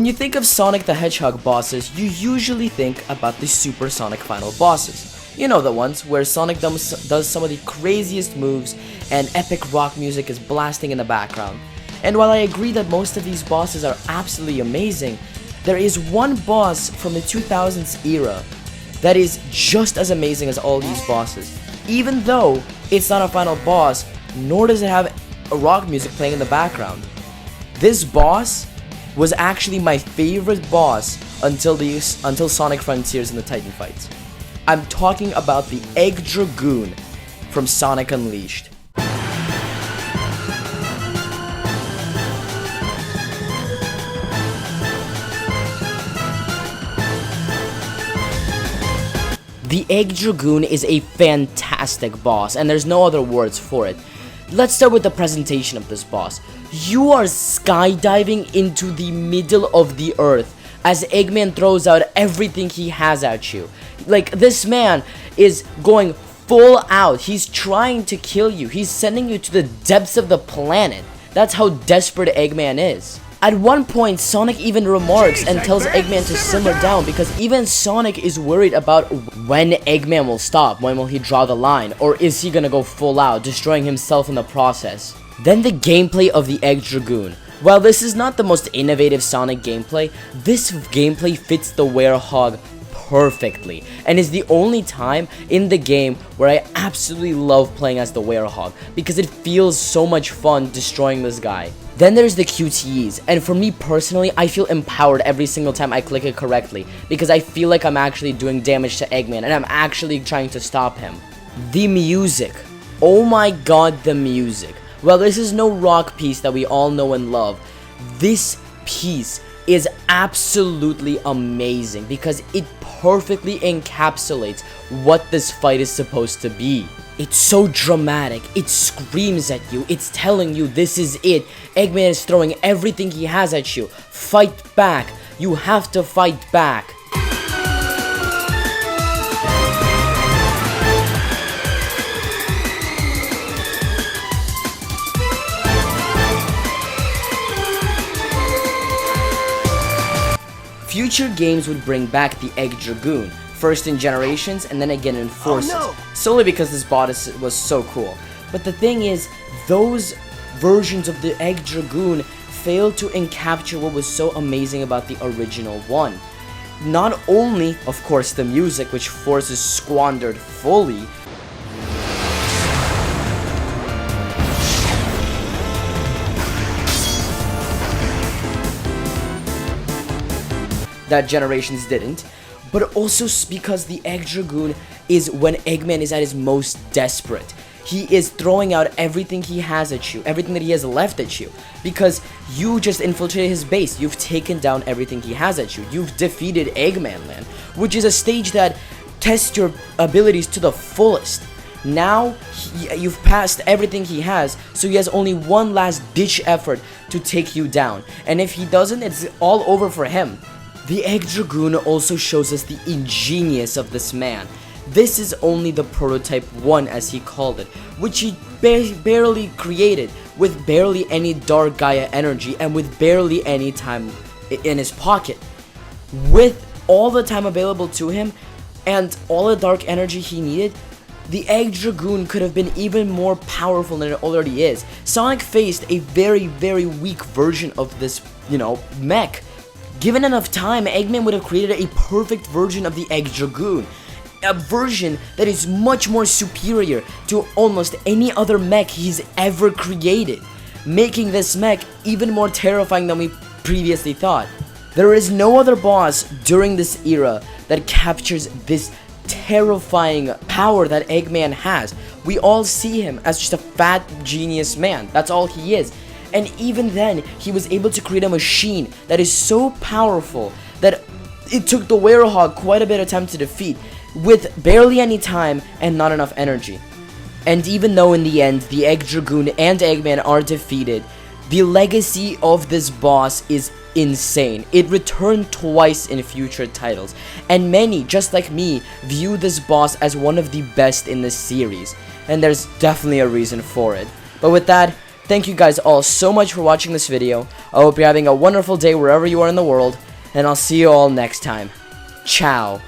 When you think of Sonic the Hedgehog bosses, you usually think about the Supersonic final bosses. You know, the ones where Sonic does some of the craziest moves and epic rock music is blasting in the background. And while I agree that most of these bosses are absolutely amazing, there is one boss from the 2000s era that is just as amazing as all these bosses. Even though it's not a final boss, nor does it have a rock music playing in the background. This boss was actually my favorite boss until Sonic Frontiers and the Titan fights. I'm talking about the Egg Dragoon from Sonic Unleashed. The Egg Dragoon is a fantastic boss, and there's no other words for it. Let's start with the presentation of this boss. You are skydiving into the middle of the earth as Eggman throws out everything he has at you. Like, this man is going full out. He's trying to kill you. He's sending you to the depths of the planet. That's how desperate Eggman is. At one point, Sonic even remarks and tells Eggman to simmer down because even Sonic is worried about when Eggman will stop, when will he draw the line, or is he gonna go full out, destroying himself in the process. Then the gameplay of the Egg Dragoon. While this is not the most innovative Sonic gameplay, this gameplay fits the Werehog perfectly, and is the only time in the game where I absolutely love playing as the Werehog, because it feels so much fun destroying this guy. Then there's the QTEs, and for me personally, I feel empowered every single time I click it correctly, because I feel like I'm actually doing damage to Eggman, and I'm actually trying to stop him. The music. Oh my god, the music. Well, this is no rock piece that we all know and love. This piece is absolutely amazing, because it perfectly encapsulates what this fight is supposed to be. It's so dramatic, it screams at you, it's telling you this is it. Eggman is throwing everything he has at you. Fight back, you have to fight back. Future games would bring back the Egg Dragoon, first in Generations and then again in Forces, solely because this boss was so cool. But the thing is, those versions of the Egg Dragoon failed to encapture what was so amazing about the original one. Not only, of course, the music, which Forces squandered fully, that Generations didn't, but also because the Egg Dragoon is when Eggman is at his most desperate. He is throwing out everything he has at you, everything that he has left at you, because you just infiltrated his base. You've taken down everything he has at you. You've defeated Eggman Land, which is a stage that tests your abilities to the fullest. Now, you've passed everything he has, so he has only one last ditch effort to take you down, and if he doesn't, it's all over for him. The Egg Dragoon also shows us the ingenious of this man. This is only the prototype 1, as he called it, which he barely created, with barely any Dark Gaia energy and with barely any time in his pocket. With all the time available to him and all the dark energy he needed, the Egg Dragoon could have been even more powerful than it already is. Sonic faced a very, very weak version of this, mech. Given enough time, Eggman would have created a perfect version of the Egg Dragoon. A version that is much more superior to almost any other mech he's ever created, making this mech even more terrifying than we previously thought. There is no other boss during this era that captures this terrifying power that Eggman has. We all see him as just a fat genius man. That's all he is. And even then, he was able to create a machine that is so powerful that it took the Werehog quite a bit of time to defeat, with barely any time and not enough energy. And even though in the end, the Egg Dragoon and Eggman are defeated, the legacy of this boss is insane. It returned twice in future titles, and many, just like me, view this boss as one of the best in the series, and there's definitely a reason for it. But with that, Thank you guys all so much for watching this video. I hope you're having a wonderful day wherever you are in the world, and I'll see you all next time. Ciao.